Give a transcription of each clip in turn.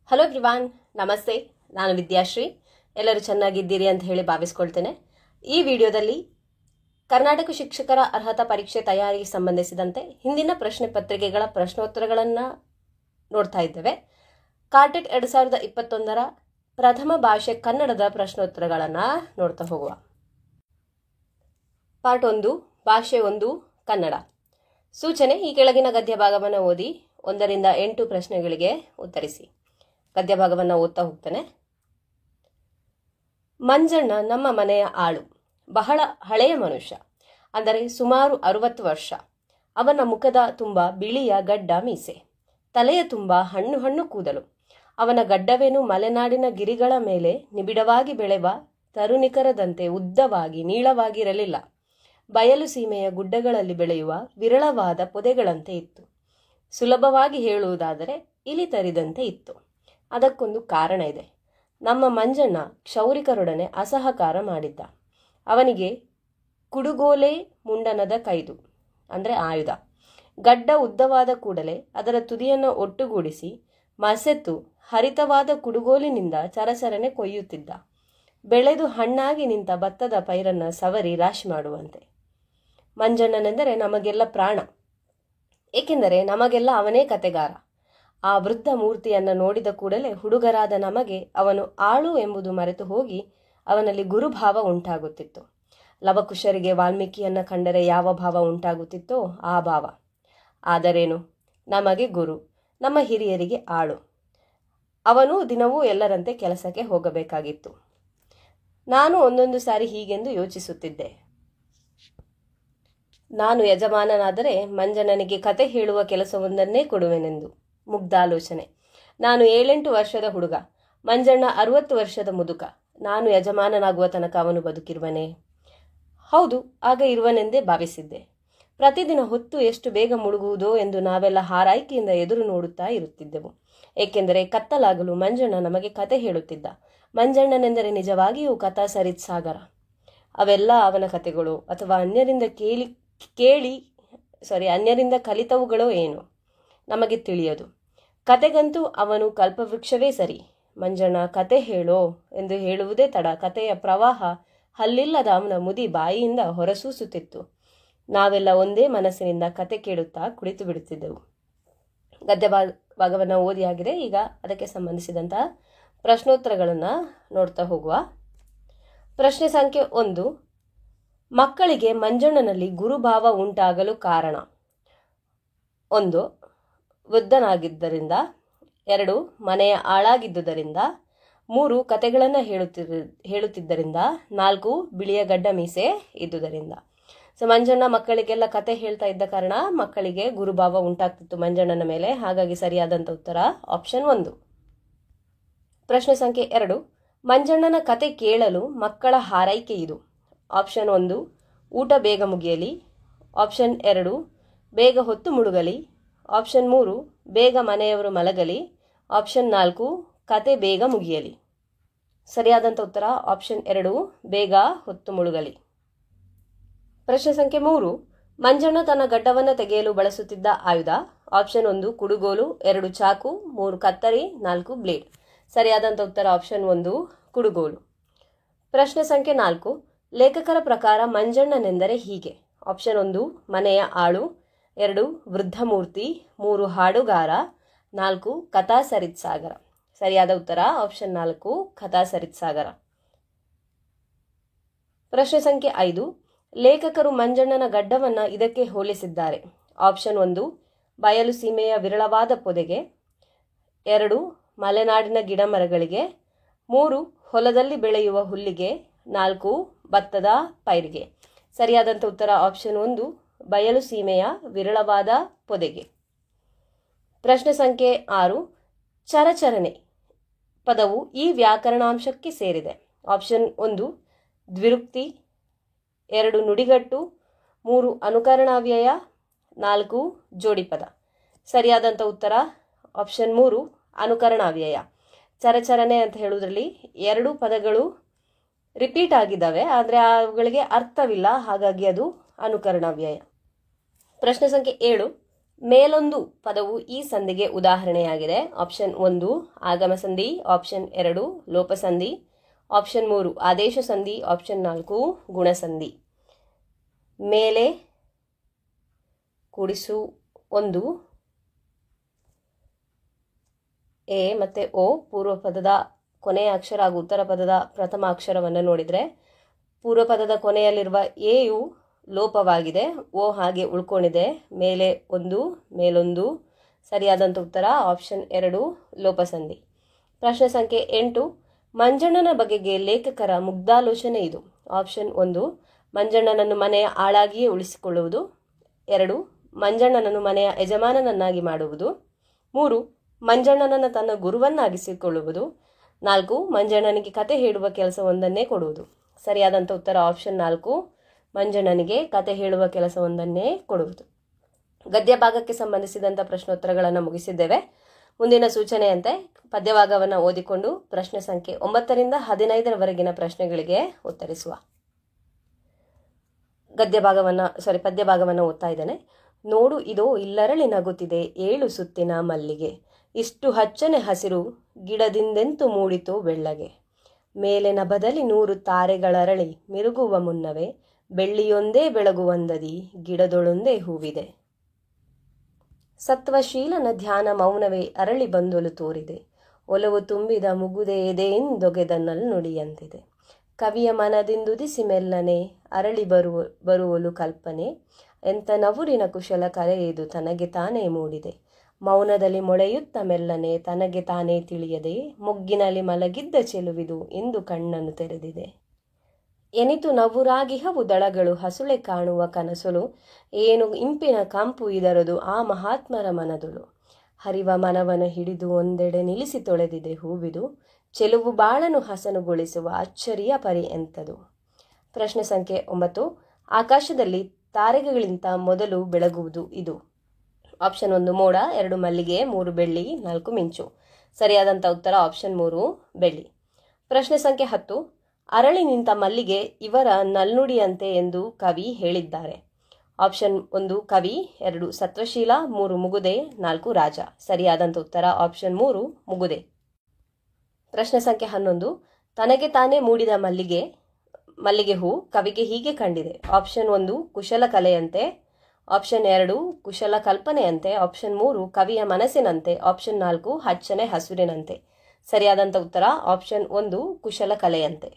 Hello everyone, ನಮಸ್ತೆ. ನಾನು ವಿದ್ಯಾಶ್ರೀ. ಎಲ್ಲರೂ ಚೆನ್ನಾಗಿದ್ದೀರಿ ಅಂತ ಹೇಳಿ ಭಾವಿಸ್ಕೊಳ್ತೇನೆ. ಈ ವಿಡಿಯೋದಲ್ಲಿ ಕರ್ನಾಟಕ ಶಿಕ್ಷಕರ ಅರ್ಹತಾ ಪರೀಕ್ಷೆ ತಯಾರಿಗೆ ಸಂಬಂಧಿಸಿದಂತೆ ಹಿಂದಿನ ಪ್ರಶ್ನೆ ಪತ್ರಿಕೆಗಳ ಪ್ರಶ್ನೋತ್ತರಗಳನ್ನು ನೋಡ್ತಾ ಇದ್ದೇವೆ. ಕಾರ್ಟೆಟ್ 2021ರ ಪ್ರಥಮ ಭಾಷೆ ಕನ್ನಡದ ಪ್ರಶ್ನೋತ್ತರಗಳನ್ನು ನೋಡ್ತಾ ಹೋಗುವ. ಪಾರ್ಟ್ 1, ಭಾಷೆ 1 ಕನ್ನಡ. ಸೂಚನೆ: ಈ ಕೆಳಗಿನ ಗದ್ಯ ಭಾಗವನ್ನು ಓದಿ 1ರಿಂದ 8 ಪ್ರಶ್ನೆಗಳಿಗೆ ಉತ್ತರಿಸಿ. ಗದ್ಯ ಭಾಗವನ್ನು ಓದ್ತಾ ಹೋಗ್ತಾನೆ. ಮಂಜಣ್ಣ ನಮ್ಮ ಮನೆಯ ಆಳು. ಬಹಳ ಹಳೆಯ ಮನುಷ್ಯ, ಅಂದರೆ ಸುಮಾರು 60 ವರ್ಷ. ಅವನ ಮುಖದ ತುಂಬ ಬಿಳಿಯ ಗಡ್ಡ ಮೀಸೆ, ತಲೆಯ ತುಂಬ ಹಣ್ಣು ಹಣ್ಣು ಕೂದಲು. ಅವನ ಗಡ್ಡವೇನು ಮಲೆನಾಡಿನ ಗಿರಿಗಳ ಮೇಲೆ ನಿಬಿಡವಾಗಿ ಬೆಳೆವ ತರುನಿಕರದಂತೆ ಉದ್ದವಾಗಿ ನೀಳವಾಗಿರಲಿಲ್ಲ. ಬಯಲು ಸೀಮೆಯ ಗುಡ್ಡಗಳಲ್ಲಿ ಬೆಳೆಯುವ ವಿರಳವಾದ ಪೊದೆಗಳಂತೆ ಇತ್ತು. ಸುಲಭವಾಗಿ ಹೇಳುವುದಾದರೆ ಇಲಿತರಿದಂತೆ ಇತ್ತು. ಅದಕ್ಕೊಂದು ಕಾರಣ ಇದೆ. ನಮ್ಮ ಮಂಜಣ್ಣ ಕ್ಷೌರಿಕರೊಡನೆ ಅಸಹಕಾರ ಮಾಡಿದ್ದ. ಅವನಿಗೆ ಕುಡುಗೋಲೆ ಮುಂಡನದ ಕೈದು, ಅಂದರೆ ಆಯುಧ. ಗಡ್ಡ ಉದ್ದವಾದ ಕೂಡಲೇ ಅದರ ತುದಿಯನ್ನು ಒಟ್ಟುಗೂಡಿಸಿ ಮಸೆತ್ತು ಹರಿತವಾದ ಕುಡುಗೋಲಿನಿಂದ ಚರಚರನೆ ಕೊಯ್ಯುತ್ತಿದ್ದ. ಬೆಳೆದು ಹಣ್ಣಾಗಿ ನಿಂತ ಭತ್ತದ ಪೈರನ್ನು ಸವರಿ ರಾಶಿ ಮಾಡುವಂತೆ. ಮಂಜಣ್ಣನೆಂದರೆ ನಮಗೆಲ್ಲ ಪ್ರಾಣ, ಏಕೆಂದರೆ ನಮಗೆಲ್ಲ ಅವನೇ ಕತೆಗಾರ. ಆ ವೃದ್ಧ ಮೂರ್ತಿಯನ್ನು ನೋಡಿದ ಕೂಡಲೇ ಹುಡುಗರಾದ ನಮಗೆ ಅವನು ಆಳು ಎಂಬುದು ಮರೆತು ಹೋಗಿ ಅವನಲ್ಲಿ ಗುರುಭಾವ ಉಂಟಾಗುತ್ತಿತ್ತು. ಲವಕುಶರಿಗೆ ವಾಲ್ಮೀಕಿಯನ್ನು ಕಂಡರೆ ಯಾವ ಭಾವ ಉಂಟಾಗುತ್ತಿತ್ತೋ ಆ ಭಾವ. ಆದರೇನು, ನಮಗೆ ಗುರು, ನಮ್ಮ ಹಿರಿಯರಿಗೆ ಆಳು. ಅವನು ದಿನವೂ ಎಲ್ಲರಂತೆ ಕೆಲಸಕ್ಕೆ ಹೋಗಬೇಕಾಗಿತ್ತು. ನಾನು ಒಂದೊಂದು ಸಾರಿ ಹೀಗೆಂದು ಯೋಚಿಸುತ್ತಿದ್ದೆ. ನಾನು ಯಜಮಾನನಾದರೆ ಮಂಜಣ್ಣನಿಗೆ ಕತೆ ಹೇಳುವ ಕೆಲಸವೊಂದನ್ನೇ ಕೊಡುವೆನೆಂದು. ಮುಗ್ಧಾಲೋಚನೆ. ನಾನು 7-8 ವರ್ಷದ ಹುಡುಗ, ಮಂಜಣ್ಣ 60 ವರ್ಷದ ಮುದುಕ. ನಾನು ಯಜಮಾನನಾಗುವ ತನಕ ಅವನು ಬದುಕಿರುವನೇ? ಹೌದು, ಆಗ ಇರುವನೆಂದೇ ಭಾವಿಸಿದ್ದೆ. ಪ್ರತಿದಿನ ಹೊತ್ತು ಎಷ್ಟು ಬೇಗ ಮುಳುಗುವುದೋ ಎಂದು ನಾವೆಲ್ಲ ಹಾರಾಯ್ಕೆಯಿಂದ ಎದುರು ನೋಡುತ್ತಾ ಇರುತ್ತಿದ್ದೆವು. ಏಕೆಂದರೆ ಕತ್ತಲಾಗಲು ಮಂಜಣ್ಣ ನಮಗೆ ಕತೆ ಹೇಳುತ್ತಿದ್ದ. ಮಂಜಣ್ಣನೆಂದರೆ ನಿಜವಾಗಿಯೂ ಕಥಾ ಸರಿತ್ ಸಾಗರ. ಅವೆಲ್ಲ ಅವನ ಕತೆಗಳು ಅಥವಾ ಅನ್ಯರಿಂದ ಕಲಿತವುಗಳೋ ಏನೋ ನಮಗೆ ತಿಳಿಯದು. ಕತೆಗಂತೂ ಅವನು ಕಲ್ಪವೃಕ್ಷವೇ ಸರಿ. ಮಂಜಣ್ಣ ಕತೆ ಹೇಳೋ ಎಂದು ಹೇಳುವುದೇ ತಡ ಕತೆಯ ಪ್ರವಾಹ ಹಲ್ಲಿಲ್ಲದ ಅವನ ಮುದಿ ಬಾಯಿಯಿಂದ ಹೊರಸೂಸುತ್ತಿತ್ತು. ನಾವೆಲ್ಲ ಒಂದೇ ಮನಸ್ಸಿನಿಂದ ಕತೆ ಕೇಳುತ್ತಾ ಕುಳಿತು ಬಿಡುತ್ತಿದ್ದೆವು. ಗದ್ಯ ಭಾಗವನ್ನು ಓದಿಯಾಗಿದೆ. ಈಗ ಅದಕ್ಕೆ ಸಂಬಂಧಿಸಿದಂತಹ ಪ್ರಶ್ನೋತ್ತರಗಳನ್ನು ನೋಡ್ತಾ ಹೋಗುವ. ಪ್ರಶ್ನೆ ಸಂಖ್ಯೆ 1, ಮಕ್ಕಳಿಗೆ ಮಂಜಣ್ಣನಲ್ಲಿ ಗುರುಭಾವ ಉಂಟಾಗಲು ಕಾರಣ: 1, ವೃದ್ಧನಾಗಿದ್ದರಿಂದ. 2, ಮನೆಯ ಆಳಾಗಿದ್ದುದರಿಂದ. 3, ಕತೆಗಳನ್ನು ಹೇಳುತ್ತಿದ್ದರಿಂದ. 4, ಬಿಳಿಯ ಗಡ್ಡ ಮೀಸೆ ಇದ್ದುದರಿಂದ. ಮಂಜಣ್ಣ ಮಕ್ಕಳಿಗೆಲ್ಲ ಕತೆ ಹೇಳ್ತಾ ಇದ್ದ ಕಾರಣ ಮಕ್ಕಳಿಗೆ ಗುರುಭಾವ ಉಂಟಾಗ್ತಿತ್ತು ಮಂಜಣ್ಣನ ಮೇಲೆ. ಹಾಗಾಗಿ ಸರಿಯಾದಂಥ ಉತ್ತರ ಆಪ್ಷನ್ 1. ಪ್ರಶ್ನೆ ಸಂಖ್ಯೆ 2, ಮಂಜಣ್ಣನ ಕತೆ ಕೇಳಲು ಮಕ್ಕಳ ಹಾರೈಕೆ ಇದು. ಆಪ್ಷನ್ 1, ಊಟ ಬೇಗ ಮುಗಿಯಲಿ. ಆಪ್ಷನ್ 2, ಬೇಗ ಹೊತ್ತು ಮುಳುಗಲಿ. ಆಪ್ಷನ್ 3, ಬೇಗ ಮನೆಯವರು ಮಲಗಲಿ. ಆಪ್ಷನ್ 4, ಕತೆ ಬೇಗ ಮುಗಿಯಲಿ. ಸರಿಯಾದಂಥ ಉತ್ತರ ಆಪ್ಷನ್ 2, ಬೇಗ ಹೊತ್ತು ಮುಳುಗಲಿ. ಪ್ರಶ್ನೆ ಸಂಖ್ಯೆ 3, ಮಂಜಣ್ಣ ತನ್ನ ಗಡ್ಡವನ್ನು ತೆಗೆಯಲು ಬಳಸುತ್ತಿದ್ದ ಆಯುಧ: ಆಪ್ಷನ್ 1, ಕುಡುಗೋಲು. 2, ಚಾಕು. 3, ಕತ್ತರಿ. 4, ಬ್ಲೇಡ್. ಸರಿಯಾದಂಥ ಉತ್ತರ ಆಪ್ಷನ್ 1, ಕುಡುಗೋಲು. ಪ್ರಶ್ನೆ ಸಂಖ್ಯೆ 4, ಲೇಖಕರ ಪ್ರಕಾರ ಮಂಜಣ್ಣನೆಂದರೆ ಹೀಗೆ: ಆಪ್ಷನ್ 1, ಮನೆಯ ಆಳು. 2, ವೃದ್ಧ ಮೂರ್ತಿ. 3, ಹಾಡುಗಾರ. 4, ಕಥಾ ಸರಿತ್ ಸಾಗರ. ಸರಿಯಾದ ಉತ್ತರ ಆಪ್ಷನ್ 4, ಕಥಾ ಸರಿತ್ ಸಾಗರ. ಪ್ರಶ್ನೆ ಸಂಖ್ಯೆ 5, ಲೇಖಕರು ಮಂಜಣ್ಣನ ಗಡ್ಡವನ್ನು ಇದಕ್ಕೆ ಹೋಲಿಸಿದ್ದಾರೆ: ಆಪ್ಷನ್ 1, ಬಯಲು ಸೀಮೆಯ ವಿರಳವಾದ ಪೊದೆಗೆ. 2, ಮಲೆನಾಡಿನ ಗಿಡ ಮರಗಳಿಗೆ. 3, ಹೊಲದಲ್ಲಿ ಬೆಳೆಯುವ ಹುಲ್ಲಿಗೆ. 4, ಭತ್ತದ ಪೈರಿಗೆ. ಸರಿಯಾದಂಥ ಉತ್ತರ ಆಪ್ಷನ್ 1, ಬಯಲು ಸೀಮೆಯ ವಿರಳವಾದ ಪೊದೆಗೆ. ಪ್ರಶ್ನೆ ಸಂಖ್ಯೆ 6, ಚರಚರಣೆ ಪದವು ಈ ವ್ಯಾಕರಣಾಂಶಕ್ಕೆ ಸೇರಿದೆ: ಆಪ್ಷನ್ 1, ದ್ವಿರುಕ್ತಿ. 2, ನುಡಿಗಟ್ಟು. 3, ಅನುಕರಣಾವ್ಯಯ. 4, ಜೋಡಿಪದ. ಸರಿಯಾದಂಥ ಉತ್ತರ ಆಪ್ಷನ್ 3, ಅನುಕರಣಾವ್ಯಯ. ಚರಚರಣೆ ಅಂತ ಹೇಳುವುದರಲ್ಲಿ 2 ಪದಗಳು ರಿಪೀಟ್ ಆಗಿದ್ದಾವೆ, ಆದರೆ ಅವುಗಳಿಗೆ ಅರ್ಥವಿಲ್ಲ, ಹಾಗಾಗಿ ಅದು ಅನುಕರಣಾವ್ಯಯ. ಪ್ರಶ್ನೆ ಸಂಖ್ಯೆ 7, ಮೇಲೊಂದು ಪದವು ಈ ಸಂಧಿಗೆ ಉದಾಹರಣೆಯಾಗಿದೆ. ಆಪ್ಷನ್ 1 ಆಗಮ ಸಂಧಿ, ಆಪ್ಷನ್ 2 ಲೋಪಸಂಧಿ, ಆಪ್ಷನ್ 3 ಆದೇಶ ಸಂಧಿ, ಆಪ್ಷನ್ 4 ಗುಣಸಂಧಿ. ಮೇಲೆ ಕೂಡಿಸು 1 ಎ ಮತ್ತು ಓ ಪೂರ್ವ ಪದದ ಕೊನೆಯ ಅಕ್ಷರ ಹಾಗೂ ಉತ್ತರ ಪದದ ಪ್ರಥಮ ಅಕ್ಷರವನ್ನು ನೋಡಿದರೆ ಪೂರ್ವ ಪದದ ಕೊನೆಯಲ್ಲಿರುವ ಎಯು ಲೋಪವಾಗಿದೆ, ಓ ಹಾಗೆ ಉಳ್ಕೊಂಡಿದೆ. ಮೇಲೆ 1 ಮೇಲೊಂದು. ಸರಿಯಾದಂಥ ಉತ್ತರ ಆಪ್ಷನ್ 2 ಲೋಪಸಂಧಿ. ಪ್ರಶ್ನೆ ಸಂಖ್ಯೆ 8 ಮಂಜಣ್ಣನ ಬಗೆಗೆ ಲೇಖಕರ ಮುಗ್ಧಾಲೋಚನೆ ಇದು. ಆಪ್ಷನ್ 1 ಮಂಜಣ್ಣನನ್ನು ಮನೆಯ ಆಳಾಗಿಯೇ ಉಳಿಸಿಕೊಳ್ಳುವುದು, 2 ಮಂಜಣ್ಣನನ್ನು ಮನೆಯ ಯಜಮಾನನನ್ನಾಗಿ ಮಾಡುವುದು, 3 ಮಂಜಣ್ಣನನ್ನು ತನ್ನ ಗುರುವನ್ನಾಗಿಸಿಕೊಳ್ಳುವುದು, 4 ಮಂಜಣ್ಣನಿಗೆ ಕತೆ ಹೇಳುವ ಕೆಲಸವೊಂದನ್ನೇ ಕೊಡುವುದು. ಸರಿಯಾದಂಥ ಉತ್ತರ ಆಪ್ಷನ್ 4 ಮಂಜಣ್ಣನಿಗೆ ಕತೆ ಹೇಳುವ ಕೆಲಸವೊಂದನ್ನೇ ಕೊಡುವುದು. ಗದ್ಯ ಭಾಗಕ್ಕೆ ಸಂಬಂಧಿಸಿದಂಥ ಪ್ರಶ್ನೋತ್ತರಗಳನ್ನು ಮುಗಿಸಿದ್ದೇವೆ. ಮುಂದಿನ ಸೂಚನೆಯಂತೆ ಪದ್ಯಭಾಗವನ್ನು ಓದಿಕೊಂಡು ಪ್ರಶ್ನೆ ಸಂಖ್ಯೆ 9ರಿಂದ 15ರವರೆಗಿನ ಪ್ರಶ್ನೆಗಳಿಗೆ ಉತ್ತರಿಸುವ. ಪದ್ಯಭಾಗವನ್ನು ಓದ್ತಾ ಇದ್ದೇನೆ. ನೋಡು ಇದೋ ಇಲ್ಲರಳಿ ನಗುತ್ತಿದೆ 7 ಸುತ್ತಿನ ಮಲ್ಲಿಗೆ, ಇಷ್ಟು ಹಚ್ಚನೆ ಹಸಿರು ಗಿಡದಿಂದೆಂತು ಮೂಡಿತೋ ಬೆಳ್ಳಗೆ, ಮೇಲೆ ನಭದಲ್ಲಿ 100 ತಾರೆಗಳರಳಿ ಮಿರುಗುವ ಮುನ್ನವೇ, ಬೆಳ್ಳಿಯೊಂದೇ ಬೆಳಗುವಂದದಿ ಗಿಡದೊಳೊಂದೇ ಹೂವಿದೆ. ಸತ್ವಶೀಲನ ಧ್ಯಾನ ಮೌನವೇ ಅರಳಿ ಬಂದೊಲು ತೋರಿದೆ, ಒಲವು ತುಂಬಿದ ಮುಗುದೆ ಎದೆಯಿಂದೊಗೆದ ನಲ್ನುಡಿಯಂತಿದೆ. ಕವಿಯ ಮನದಿಂದುದಿಸಿ ಮೆಲ್ಲನೆ ಅರಳಿ ಬರುವಲು ಕಲ್ಪನೆ, ಎಂಥ ನವುರಿನ ಕುಶಲ ಕಲೆ ಇದು ತನಗೆ ತಾನೇ ಮೂಡಿದೆ. ಮೌನದಲ್ಲಿ ಮೊಳೆಯುತ್ತ ಮೆಲ್ಲನೆ ತನಗೆ ತಾನೇ ತಿಳಿಯದೆ, ಮೊಗ್ಗಿನಲ್ಲಿ ಮಲಗಿದ್ದ ಚೆಲುವಿದು ಇಂದು ಕಣ್ಣನ್ನು ತೆರೆದಿದೆ. ಎನಿತು ನವುರಾಗಿಹವು ದಳಗಳು ಹಸುಳೆ ಕಾಣುವ ಕನಸೊಲು, ಏನು ಇಂಪಿನ ಕಂಪು ಇದರದು ಆ ಮಹಾತ್ಮರ ಮನದೊಳು. ಹರಿವ ಮನವನ್ನು ಹಿಡಿದು ಒಂದೆಡೆ ನಿಲ್ಲಿಸಿ ತೊಳೆದಿದೆ ಹೂವಿದು, ಚೆಲುವು ಬಾಳನು ಹಸನುಗೊಳಿಸುವ ಅಚ್ಚರಿಯ ಪರಿ ಎಂಥದು. ಪ್ರಶ್ನೆ ಸಂಖ್ಯೆ 9 ಆಕಾಶದಲ್ಲಿ ತಾರೆಗಳಿಗಿಂತ ಮೊದಲು ಬೆಳಗುವುದು ಇದು. ಆಪ್ಷನ್ 1 ಮೋಡ, 2 ಮಲ್ಲಿಗೆ, 3 ಬೆಳ್ಳಿ, 4 ಮಿಂಚು. ಸರಿಯಾದಂಥ ಉತ್ತರ ಆಪ್ಷನ್ 3 ಬೆಳ್ಳಿ. ಪ್ರಶ್ನೆ ಸಂಖ್ಯೆ 10 ಅರಳಿ ನಿಂತ ಮಲ್ಲಿಗೆ ಇವರ ನಲ್ನುಡಿಯಂತೆ ಎಂದು ಕವಿ ಹೇಳಿದ್ದಾರೆ. ಆಪ್ಷನ್ 1 ಕವಿ, 2 ಸತ್ವಶೀಲ, 3 ಮುಗುದೆ, 4 ರಾಜ. ಸರಿಯಾದಂಥ ಉತ್ತರ ಆಪ್ಷನ್ 3 ಮುಗುದೆ. ಪ್ರಶ್ನೆ ಸಂಖ್ಯೆ 11 ತನಗೆ ತಾನೇ ಮೂಡಿದ ಮಲ್ಲಿಗೆ ಹೂ ಕವಿಗೆ ಹೀಗೆ ಕಂಡಿದೆ. ಆಪ್ಷನ್ 1 ಕುಶಲ ಕಲೆಯಂತೆ, ಆಪ್ಷನ್ 2 ಕುಶಲ ಕಲ್ಪನೆಯಂತೆ, ಆಪ್ಷನ್ 3 ಕವಿಯ ಮನಸ್ಸಿನಂತೆ, ಆಪ್ಷನ್ 4 ಹಚ್ಚನೆ ಹಸುರಿನಂತೆ. ಸರಿಯಾದಂಥ ಉತ್ತರ ಆಪ್ಷನ್ 1 ಕುಶಲ ಕಲೆಯಂತೆ.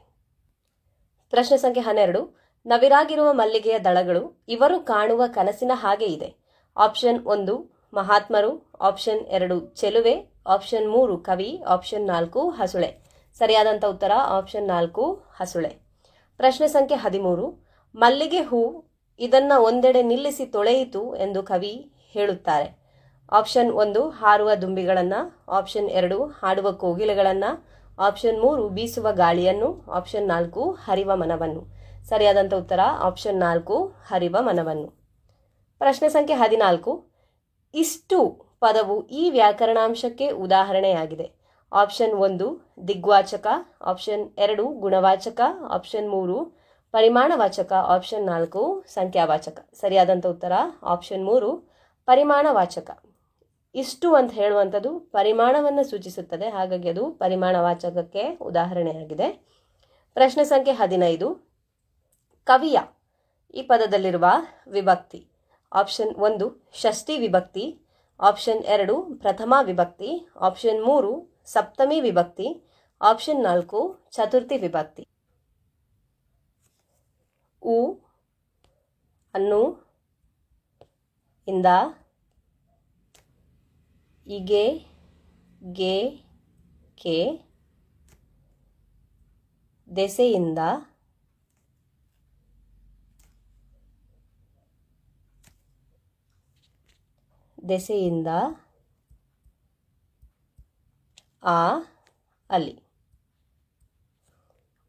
ಪ್ರಶ್ನೆ ಸಂಖ್ಯೆ 12 ನವಿರಾಗಿರುವ ಮಲ್ಲಿಗೆಯ ದಳಗಳು ಇವರು ಕಾಣುವ ಕನಸಿನ ಹಾಗೆ ಇದೆ. ಆಪ್ಷನ್ 1 ಮಹಾತ್ಮರು, ಆಪ್ಷನ್ 2 ಚೆಲುವೆ, ಆಪ್ಷನ್ 3 ಕವಿ, ಆಪ್ಷನ್ 4 ಹಸುಳೆ. ಸರಿಯಾದಂಥ ಉತ್ತರ ಆಪ್ಷನ್ 4 ಹಸುಳೆ. ಪ್ರಶ್ನೆ ಸಂಖ್ಯೆ 13 ಮಲ್ಲಿಗೆ ಹೂ ಇದನ್ನ ಒಂದೆಡೆ ನಿಲ್ಲಿಸಿ ತೊಳೆಯಿತು ಎಂದು ಕವಿ ಹೇಳುತ್ತಾರೆ. ಆಪ್ಷನ್ 1 ಹಾರುವ ದುಂಬಿಗಳನ್ನು, ಆಪ್ಷನ್ 2 ಹಾಡುವ ಕೋಗಿಲೆಗಳನ್ನು, ಆಪ್ಷನ್ 3 ಬೀಸುವ ಗಾಳಿಯನ್ನು, ಆಪ್ಷನ್ 4 ಹರಿವ ಮನವನ್ನು. ಸರಿಯಾದಂಥ ಉತ್ತರ ಆಪ್ಷನ್ 4 ಹರಿವ ಮನವನ್ನು. ಪ್ರಶ್ನೆ ಸಂಖ್ಯೆ 14 ಇಷ್ಟು ಪದವು ಈ ವ್ಯಾಕರಣಾಂಶಕ್ಕೆ ಉದಾಹರಣೆಯಾಗಿದೆ. ಆಪ್ಷನ್ 1 ದಿಗ್ವಾಚಕ, ಆಪ್ಷನ್ 2 ಗುಣವಾಚಕ, ಆಪ್ಷನ್ 3 ಪರಿಮಾಣವಾಚಕ, ಆಪ್ಷನ್ 4 ಸಂಖ್ಯಾವಾಚಕ. ಸರಿಯಾದಂಥ ಉತ್ತರ ಆಪ್ಷನ್ 3 ಪರಿಮಾಣವಾಚಕ. ಇಷ್ಟು ಅಂತ ಹೇಳುವಂಥದ್ದು ಪರಿಮಾಣವನ್ನು ಸೂಚಿಸುತ್ತದೆ, ಹಾಗಾಗಿ ಅದು ಪರಿಮಾಣವಾಚಕಕ್ಕೆ ಉದಾಹರಣೆಯಾಗಿದೆ. ಪ್ರಶ್ನೆ ಸಂಖ್ಯೆ 15 ಕವಿಯ ಈ ಪದದಲ್ಲಿರುವ ವಿಭಕ್ತಿ. ಆಪ್ಷನ್ 1 ಷಷ್ಠಿ ವಿಭಕ್ತಿ, ಆಪ್ಷನ್ 2 ಪ್ರಥಮ ವಿಭಕ್ತಿ, ಆಪ್ಷನ್ 3 ಸಪ್ತಮಿ ವಿಭಕ್ತಿ, ಆಪ್ಷನ್ 4 ಚತುರ್ಥಿ ವಿಭಕ್ತಿ. ಉ ಅನ್ನು ಇಂದ ಇಗೆ ಗೆ ಕೆ ದೆಸೆಯಿಂದ ಆ ಅಲ್ಲಿ.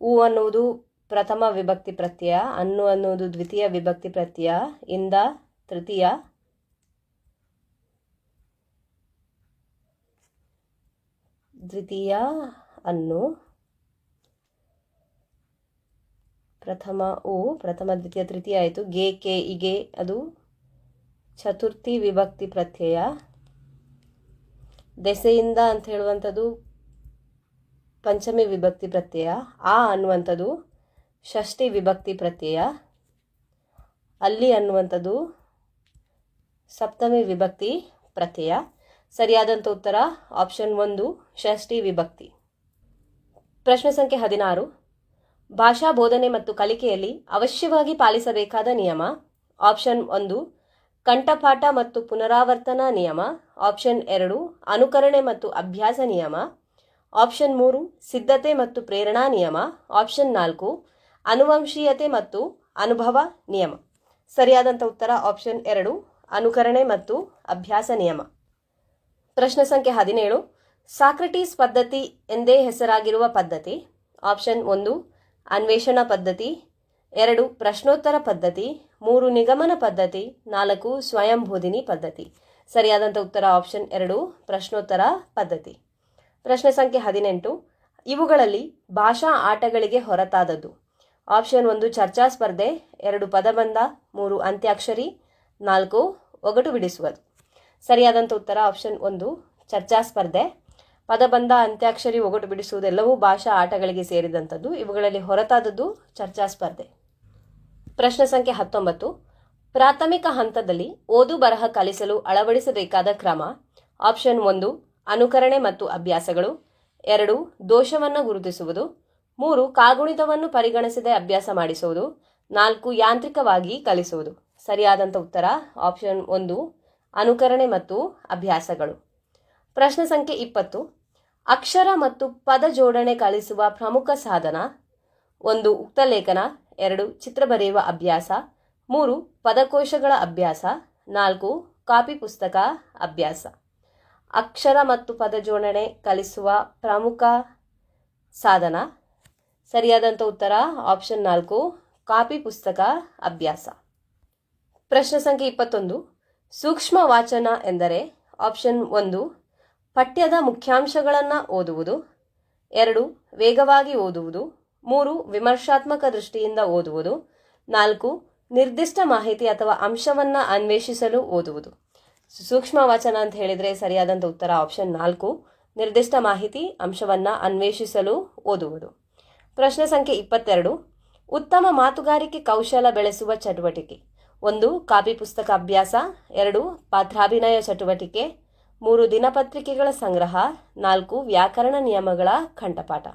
ಉ ಅನ್ನುವುದು ಪ್ರಥಮ ವಿಭಕ್ತಿ ಪ್ರತ್ಯಯ, ಅನ್ನು ಅನ್ನುವುದು ದ್ವಿತೀಯ ವಿಭಕ್ತಿ ಪ್ರತ್ಯಯ, ಇಂದ ತೃತೀಯ, ಅನ್ನು ಪ್ರಥಮ ಉ ಪ್ರಥಮ ದ್ವಿತೀಯ ತೃತೀಯ ಆಯಿತು. ಗೆ ಕೆ ಇಗೆ ಅದು ಚತುರ್ಥಿ ವಿಭಕ್ತಿ ಪ್ರತ್ಯಯ. ದೆಸೆಯಿಂದ ಅಂತ ಹೇಳುವಂಥದ್ದು ಪಂಚಮಿ ವಿಭಕ್ತಿ ಪ್ರತ್ಯಯ. ಆ ಅನ್ನುವಂಥದ್ದು ಷಷ್ಠಿ ವಿಭಕ್ತಿ ಪ್ರತ್ಯಯ. ಅಲ್ಲಿ ಅನ್ನುವಂಥದ್ದು ಸಪ್ತಮಿ ವಿಭಕ್ತಿ ಪ್ರತ್ಯಯ. ಸರಿಯಾದಂಥ ಉತ್ತರ ಆಪ್ಷನ್ 1 ಷಷ್ಠಿ ವಿಭಕ್ತಿ. ಪ್ರಶ್ನೆ ಸಂಖ್ಯೆ 16. ಭಾಷಾ ಬೋಧನೆ ಮತ್ತು ಕಲಿಕೆಯಲ್ಲಿ ಅವಶ್ಯವಾಗಿ ಪಾಲಿಸಬೇಕಾದ ನಿಯಮ. ಆಪ್ಷನ್ 1 ಕಂಠಪಾಠ ಮತ್ತು ಪುನರಾವರ್ತನಾ ನಿಯಮ. ಆಪ್ಷನ್ 2 ಅನುಕರಣೆ ಮತ್ತು ಅಭ್ಯಾಸ ನಿಯಮ. ಆಪ್ಷನ್ 3 ಸಿದ್ಧತೆ ಮತ್ತು ಪ್ರೇರಣಾ ನಿಯಮ. ಆಪ್ಷನ್ 4 ಅನುವಂಶೀಯತೆ ಮತ್ತು ಅನುಭವ ನಿಯಮ. ಸರಿಯಾದಂಥ ಉತ್ತರ ಆಪ್ಷನ್ 2 ಅನುಕರಣೆ ಮತ್ತು ಅಭ್ಯಾಸ ನಿಯಮ. ಪ್ರಶ್ನೆ ಸಂಖ್ಯೆ 17. ಸಾಕ್ರಟೀಸ್ ಪದ್ಧತಿ ಎಂದೇ ಹೆಸರಾಗಿರುವ ಪದ್ಧತಿ. ಆಪ್ಷನ್ 1 ಅನ್ವೇಷಣಾ ಪದ್ಧತಿ. 2 ಪ್ರಶ್ನೋತ್ತರ ಪದ್ಧತಿ. 3 ನಿಗಮನ ಪದ್ಧತಿ. 4 ಸ್ವಯಂಬೋಧಿನಿ ಪದ್ಧತಿ. ಸರಿಯಾದಂಥ ಉತ್ತರ ಆಪ್ಷನ್ 2 ಪ್ರಶ್ನೋತ್ತರ ಪದ್ಧತಿ. ಪ್ರಶ್ನೆ ಸಂಖ್ಯೆ 18. ಇವುಗಳಲ್ಲಿ ಭಾಷಾ ಆಟಗಳಿಗೆ ಹೊರತಾದದ್ದು. ಆಪ್ಷನ್ 1 ಚರ್ಚಾ ಸ್ಪರ್ಧೆ. 2 ಪದಬಂಧ. 3 ಅಂತ್ಯಾಕ್ಷರಿ. 4 ಒಗಟು ಬಿಡಿಸುವುದು. ಸರಿಯಾದಂಥ ಉತ್ತರ ಆಪ್ಷನ್ 1 ಚರ್ಚಾ ಸ್ಪರ್ಧೆ. ಪದಬಂಧ, ಅಂತ್ಯಾಕ್ಷರಿ, ಒಗಟು ಬಿಡಿಸುವುದೆಲ್ಲವೂ ಭಾಷಾ ಆಟಗಳಿಗೆ ಸೇರಿದಂಥದ್ದು. ಇವುಗಳಲ್ಲಿ ಹೊರತಾದದ್ದು ಚರ್ಚಾ ಸ್ಪರ್ಧೆ. ಪ್ರಶ್ನೆ ಸಂಖ್ಯೆ 19. ಪ್ರಾಥಮಿಕ ಹಂತದಲ್ಲಿ ಓದು ಬರಹ ಕಲಿಸಲು ಅಳವಡಿಸಬೇಕಾದ ಕ್ರಮ. ಆಪ್ಷನ್ 1 ಅನುಕರಣೆ ಮತ್ತು ಅಭ್ಯಾಸಗಳು. 2 ದೋಷವನ್ನು ಗುರುತಿಸುವುದು. 3 ಕಾಗುಣಿತವನ್ನು ಪರಿಗಣಿಸದೆ ಅಭ್ಯಾಸ ಮಾಡಿಸುವುದು. 4 ಯಾಂತ್ರಿಕವಾಗಿ ಕಲಿಸುವುದು. ಸರಿಯಾದಂಥ ಉತ್ತರ ಆಪ್ಷನ್ 1 ಅನುಕರಣೆ ಮತ್ತು ಅಭ್ಯಾಸಗಳು. ಪ್ರಶ್ನೆ ಸಂಖ್ಯೆ 20. ಅಕ್ಷರ ಮತ್ತು ಪದ ಜೋಡಣೆ ಕಲಿಸುವ ಪ್ರಮುಖ ಸಾಧನ. 1 ಉಕ್ತಲೇಖನ. 2 ಚಿತ್ರ ಬರೆಯುವ ಅಭ್ಯಾಸ. 3 ಪದಕೋಶಗಳ ಅಭ್ಯಾಸ. 4 ಕಾಪಿ ಪುಸ್ತಕ ಅಭ್ಯಾಸ. ಅಕ್ಷರ ಮತ್ತು ಪದ ಜೋಡಣೆ ಕಲಿಸುವ ಪ್ರಮುಖ ಸಾಧನ. ಸರಿಯಾದಂಥ ಉತ್ತರ ಆಪ್ಷನ್ 4 ಕಾಪಿ ಪುಸ್ತಕ ಅಭ್ಯಾಸ. ಪ್ರಶ್ನೆ ಸಂಖ್ಯೆ 21. ಸೂಕ್ಷ್ಮ ವಾಚನ ಎಂದರೆ. ಆಪ್ಷನ್ 1 ಪಠ್ಯದ ಮುಖ್ಯಾಂಶಗಳನ್ನು ಓದುವುದು. 2 ವೇಗವಾಗಿ ಓದುವುದು. 3 ವಿಮರ್ಶಾತ್ಮಕ ದೃಷ್ಟಿಯಿಂದ ಓದುವುದು. 4 ನಿರ್ದಿಷ್ಟ ಮಾಹಿತಿ ಅಥವಾ ಅಂಶವನ್ನು ಅನ್ವೇಷಿಸಲು ಓದುವುದು. ಸೂಕ್ಷ್ಮ ವಾಚನ ಅಂತ ಹೇಳಿದರೆ ಸರಿಯಾದಂಥ ಉತ್ತರ ಆಪ್ಷನ್ 4 ನಿರ್ದಿಷ್ಟ ಮಾಹಿತಿ ಅಂಶವನ್ನು ಅನ್ವೇಷಿಸಲು ಓದುವುದು. ಪ್ರಶ್ನೆ ಸಂಖ್ಯೆ 22. ಉತ್ತಮ ಮಾತುಗಾರಿಕೆ ಕೌಶಲ ಬೆಳೆಸುವ ಚಟುವಟಿಕೆ. 1 ಕಾಪಿ ಪುಸ್ತಕ ಅಭ್ಯಾಸ. 2 ಪಾತ್ರಾಭಿನಯ ಚಟುವಟಿಕೆ. 3 ದಿನಪತ್ರಿಕೆಗಳ ಸಂಗ್ರಹ. 4 ವ್ಯಾಕರಣ ನಿಯಮಗಳ ಕಂಠಪಾಠ.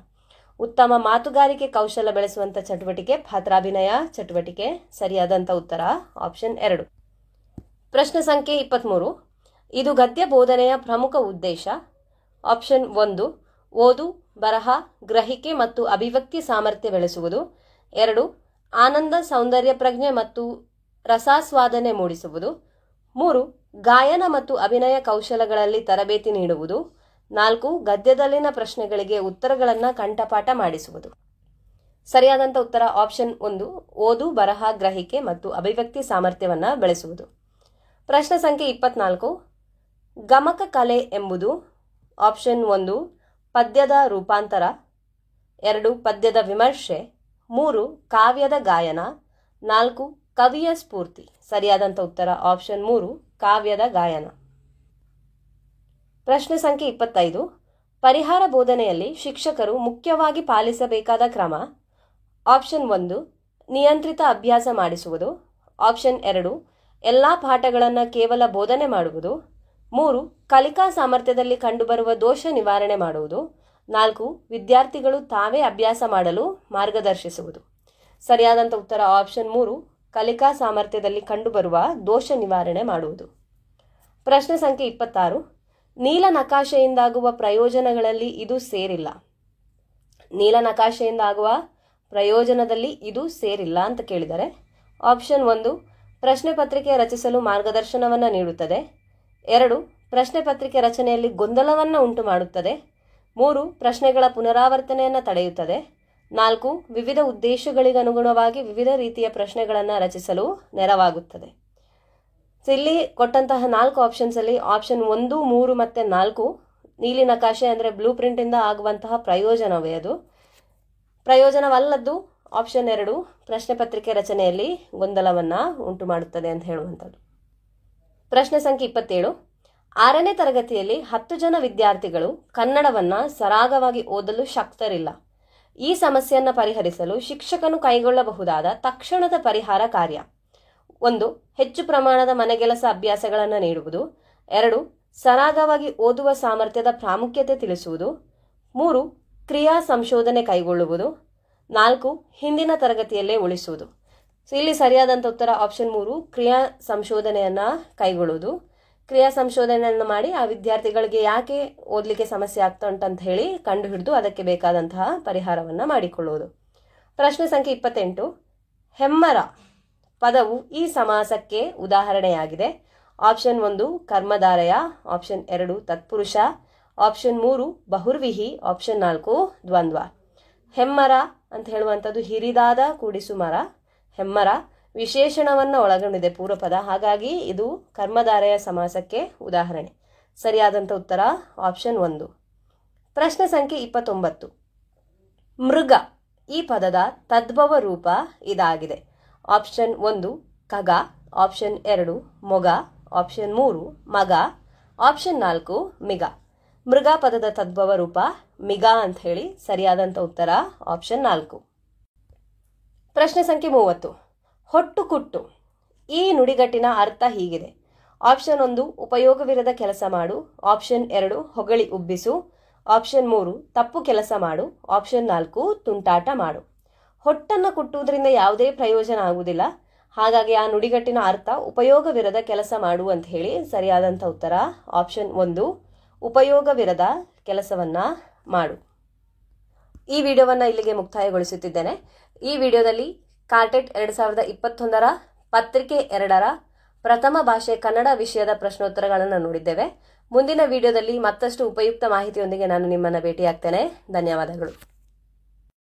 ಉತ್ತಮ ಮಾತುಗಾರಿಕೆ ಕೌಶಲ ಬೆಳೆಸುವಂಥ ಚಟುವಟಿಕೆ ಪಾತ್ರಾಭಿನಯ ಚಟುವಟಿಕೆ. ಸರಿಯಾದಂಥ ಉತ್ತರ ಆಪ್ಷನ್ 2. ಪ್ರಶ್ನೆ ಸಂಖ್ಯೆ 23. ಇದು ಗದ್ಯ ಬೋಧನೆಯ ಪ್ರಮುಖ ಉದ್ದೇಶ. ಆಪ್ಷನ್ 1 ಓದು ಬರಹ ಗ್ರಹಿಕೆ ಮತ್ತು ಅಭಿವ್ಯಕ್ತಿ ಸಾಮರ್ಥ್ಯ ಬೆಳೆಸುವುದು. 2 ಆನಂದ ಸೌಂದರ್ಯ ಪ್ರಜ್ಞೆ ಮತ್ತು ರಸಾಸ್ವಾದನೆ ಮೂಡಿಸುವುದು. 3 ಗಾಯನ ಮತ್ತು ಅಭಿನಯ ಕೌಶಲಗಳಲ್ಲಿ ತರಬೇತಿ ನೀಡುವುದು. 4 ಗದ್ಯದಲ್ಲಿನ ಪ್ರಶ್ನೆಗಳಿಗೆ ಉತ್ತರಗಳನ್ನು ಕಂಠಪಾಠ ಮಾಡಿಸುವುದು. ಸರಿಯಾದಂಥ ಉತ್ತರ ಆಪ್ಷನ್ 1 ಓದು ಬರಹ ಗ್ರಹಿಕೆ ಮತ್ತು ಅಭಿವ್ಯಕ್ತಿ ಸಾಮರ್ಥ್ಯವನ್ನು ಬೆಳೆಸುವುದು. ಪ್ರಶ್ನೆ ಸಂಖ್ಯೆ 24. ಗಮಕ ಕಲೆ ಎಂಬುದು. ಆಪ್ಷನ್ 1 ಪದ್ಯದ ರೂಪಾಂತರ. 2 ಪದ್ಯದ ವಿಮರ್ಶೆ. 3 ಕಾವ್ಯದ ಗಾಯನ. 4 ಕವಿಯ ಸ್ಫೂರ್ತಿ. ಸರಿಯಾದಂಥ ಉತ್ತರ ಆಪ್ಷನ್ 3 ಕಾವ್ಯದ ಗಾಯನ. ಪ್ರಶ್ನೆ ಸಂಖ್ಯೆ 25. ಪರಿಹಾರ ಬೋಧನೆಯಲ್ಲಿ ಶಿಕ್ಷಕರು ಮುಖ್ಯವಾಗಿ ಪಾಲಿಸಬೇಕಾದ ಕ್ರಮ. ಆಪ್ಷನ್ 1 ನಿಯಂತ್ರಿತ ಅಭ್ಯಾಸ ಮಾಡಿಸುವುದು. ಆಪ್ಷನ್ 2 ಎಲ್ಲ ಪಾಠಗಳನ್ನು ಕೇವಲ ಬೋಧನೆ ಮಾಡುವುದು. 3 ಕಲಿಕಾ ಸಾಮರ್ಥ್ಯದಲ್ಲಿ ಕಂಡುಬರುವ ದೋಷ ನಿವಾರಣೆ ಮಾಡುವುದು. 4 ವಿದ್ಯಾರ್ಥಿಗಳು ತಾವೇ ಅಭ್ಯಾಸ ಮಾಡಲು ಮಾರ್ಗದರ್ಶಿಸುವುದು. ಸರಿಯಾದಂಥ ಉತ್ತರ ಆಪ್ಷನ್ 3 ಕಲಿಕಾ ಸಾಮರ್ಥ್ಯದಲ್ಲಿ ಕಂಡುಬರುವ ದೋಷ ನಿವಾರಣೆ ಮಾಡುವುದು. ಪ್ರಶ್ನೆ ಸಂಖ್ಯೆ 26. ನೀಲನಕಾಶೆಯಿಂದಾಗುವ ಪ್ರಯೋಜನಗಳಲ್ಲಿ ಇದು ಸೇರಿಲ್ಲ. ನೀಲನಕಾಶೆಯಿಂದಾಗುವ ಪ್ರಯೋಜನದಲ್ಲಿ ಇದು ಸೇರಿಲ್ಲ ಅಂತ ಕೇಳಿದರೆ. ಆಪ್ಷನ್ 1 ಪ್ರಶ್ನೆ ಪತ್ರಿಕೆ ರಚಿಸಲು ಮಾರ್ಗದರ್ಶನವನ್ನು ನೀಡುತ್ತದೆ. 2 ಪ್ರಶ್ನೆ ಪತ್ರಿಕೆ ರಚನೆಯಲ್ಲಿ ಗೊಂದಲವನ್ನು ಉಂಟು ಮಾಡುತ್ತದೆ. 3 ಪ್ರಶ್ನೆಗಳ ಪುನರಾವರ್ತನೆಯನ್ನು ತಡೆಯುತ್ತದೆ. 4 ವಿವಿಧ ಉದ್ದೇಶಗಳಿಗನುಗುಣವಾಗಿ ವಿವಿಧ ರೀತಿಯ ಪ್ರಶ್ನೆಗಳನ್ನು ರಚಿಸಲು ನೆರವಾಗುತ್ತದೆ. ಇಲ್ಲಿ ಕೊಟ್ಟಂತಹ 4 ಆಪ್ಷನ್ಸಲ್ಲಿ ಆಪ್ಷನ್ 1, 3 ಮತ್ತು 4 ನೀಲಿ ನಕಾಶೆ ಅಂದರೆ ಬ್ಲೂ ಪ್ರಿಂಟಿಂದ ಆಗುವಂತಹ ಪ್ರಯೋಜನವೇ ಅದು. ಪ್ರಯೋಜನವಲ್ಲದ್ದು ಆಪ್ಷನ್ 2 ಪ್ರಶ್ನೆ ಪತ್ರಿಕೆ ರಚನೆಯಲ್ಲಿ ಗೊಂದಲವನ್ನು ಉಂಟು ಮಾಡುತ್ತದೆ ಅಂತ ಹೇಳುವಂಥದ್ದು. ಪ್ರಶ್ನೆ ಸಂಖ್ಯೆ 27. 6ನೇ ತರಗತಿಯಲ್ಲಿ 10 ಜನ ವಿದ್ಯಾರ್ಥಿಗಳು ಕನ್ನಡವನ್ನ ಸರಾಗವಾಗಿ ಓದಲು ಶಕ್ತರಿಲ್ಲ. ಈ ಸಮಸ್ಯೆಯನ್ನು ಪರಿಹರಿಸಲು ಶಿಕ್ಷಕನು ಕೈಗೊಳ್ಳಬಹುದಾದ ತಕ್ಷಣದ ಪರಿಹಾರ ಕಾರ್ಯ: 1. ಹೆಚ್ಚು ಪ್ರಮಾಣದ ಮನೆಗೆಲಸ ಅಭ್ಯಾಸಗಳನ್ನು ನೀಡುವುದು. 2. ಸರಾಗವಾಗಿ ಓದುವ ಸಾಮರ್ಥ್ಯದ ಪ್ರಾಮುಖ್ಯತೆ ತಿಳಿಸುವುದು. 3. ಕ್ರಿಯಾ ಸಂಶೋಧನೆ ಕೈಗೊಳ್ಳುವುದು. 4. ಹಿಂದಿನ ತರಗತಿಯಲ್ಲೇ ಉಳಿಸುವುದು. ಇಲ್ಲಿ ಸರಿಯಾದಂಥ ಉತ್ತರ ಆಪ್ಷನ್ 3, ಕ್ರಿಯಾ ಸಂಶೋಧನೆಯನ್ನ ಕೈಗೊಳ್ಳುವುದು. ಕ್ರಿಯಾ ಸಂಶೋಧನೆಯನ್ನು ಮಾಡಿ ಆ ವಿದ್ಯಾರ್ಥಿಗಳಿಗೆ ಯಾಕೆ ಓದಲಿಕ್ಕೆ ಸಮಸ್ಯೆ ಆಗ್ತಾ ಉಂಟಂತ ಹೇಳಿ ಕಂಡುಹಿಡಿದು ಅದಕ್ಕೆ ಬೇಕಾದಂತಹ ಪರಿಹಾರವನ್ನು ಮಾಡಿಕೊಳ್ಳುವುದು. ಪ್ರಶ್ನೆ ಸಂಖ್ಯೆ 28. ಹೆಮ್ಮರ ಪದವು ಈ ಸಮಾಸಕ್ಕೆ ಉದಾಹರಣೆಯಾಗಿದೆ. ಆಪ್ಷನ್ 1 ಕರ್ಮಧಾರಯ, ಆಪ್ಷನ್ 2 ತತ್ಪುರುಷ, ಆಪ್ಷನ್ 3 ಬಹುರ್ವಿಹಿ, ಆಪ್ಷನ್ 4 ದ್ವಂದ್ವ. ಹೆಮ್ಮರ ಅಂತ ಹೇಳುವಂಥದ್ದು ಹಿರಿದಾದ ಕೂಡಿಸು ಮರ. ಹೆಮ್ಮರ ವಿಶೇಷಣವನ್ನು ಒಳಗೊಂಡಿದೆ ಪೂರ್ವಪದ, ಹಾಗಾಗಿ ಇದು ಕರ್ಮಧಾರಯ ಸಮಾಸಕ್ಕೆ ಉದಾಹರಣೆ. ಸರಿಯಾದಂಥ ಉತ್ತರ ಆಪ್ಷನ್ 1. ಪ್ರಶ್ನೆ ಸಂಖ್ಯೆ 29. ಮೃಗ ಈ ಪದದ ತದ್ಭವ ರೂಪ ಇದಾಗಿದೆ. ಆಪ್ಷನ್ 1 ಖಗ, ಆಪ್ಷನ್ 2 ಮೊಗ, ಆಪ್ಷನ್ 3 ಮಗ, ಆಪ್ಷನ್ 4 ಮಿಗ. ಮೃಗ ಪದದ ತದ್ಭವ ರೂಪ ಮಿಗ ಅಂತ ಹೇಳಿ ಸರಿಯಾದಂಥ ಉತ್ತರ ಆಪ್ಷನ್ 4. ಪ್ರಶ್ನೆ ಸಂಖ್ಯೆ 30. ಹೊಟ್ಟು ಕುಟ್ಟು ಈ ನುಡಿಗಟ್ಟಿನ ಅರ್ಥ ಹೀಗಿದೆ. ಆಪ್ಷನ್ 1 ಉಪಯೋಗವಿರದ ಕೆಲಸ ಮಾಡು, ಆಪ್ಷನ್ 2 ಹೊಗಳಿ ಉಬ್ಬಿಸು, ಆಪ್ಷನ್ 3 ತಪ್ಪು ಕೆಲಸ ಮಾಡು, ಆಪ್ಷನ್ 4 ತುಂಟಾಟ ಮಾಡು. ಹೊಟ್ಟನ್ನು ಕುಟ್ಟುವುದರಿಂದ ಯಾವುದೇ ಪ್ರಯೋಜನ ಆಗುವುದಿಲ್ಲ, ಹಾಗಾಗಿ ಆ ನುಡಿಗಟ್ಟಿನ ಅರ್ಥ ಉಪಯೋಗವಿರದ ಕೆಲಸ ಮಾಡು ಅಂತ ಹೇಳಿ ಸರಿಯಾದಂಥ ಉತ್ತರ ಆಪ್ಷನ್ 1 ಉಪಯೋಗವಿರದ ಕೆಲಸವನ್ನ ಮಾಡು. ಈ ವಿಡಿಯೋವನ್ನು ಇಲ್ಲಿಗೆ ಮುಕ್ತಾಯಗೊಳಿಸುತ್ತಿದ್ದೇನೆ. ಈ ವಿಡಿಯೋದಲ್ಲಿ ಕಾರ್ಟೆಟ್ 2021 ಪತ್ರಿಕೆ 2 ಪ್ರಥಮ ಭಾಷೆ ಕನ್ನಡ ವಿಷಯದ ಪ್ರಶ್ನೋತ್ತರಗಳನ್ನು ನೋಡಿದ್ದೇವೆ. ಮುಂದಿನ ವಿಡಿಯೋದಲ್ಲಿ ಮತ್ತಷ್ಟು ಉಪಯುಕ್ತ ಮಾಹಿತಿಯೊಂದಿಗೆ ನಾನು ನಿಮ್ಮನ್ನು ಭೇಟಿಯಾಗ್ತೇನೆ. ಧನ್ಯವಾದಗಳು.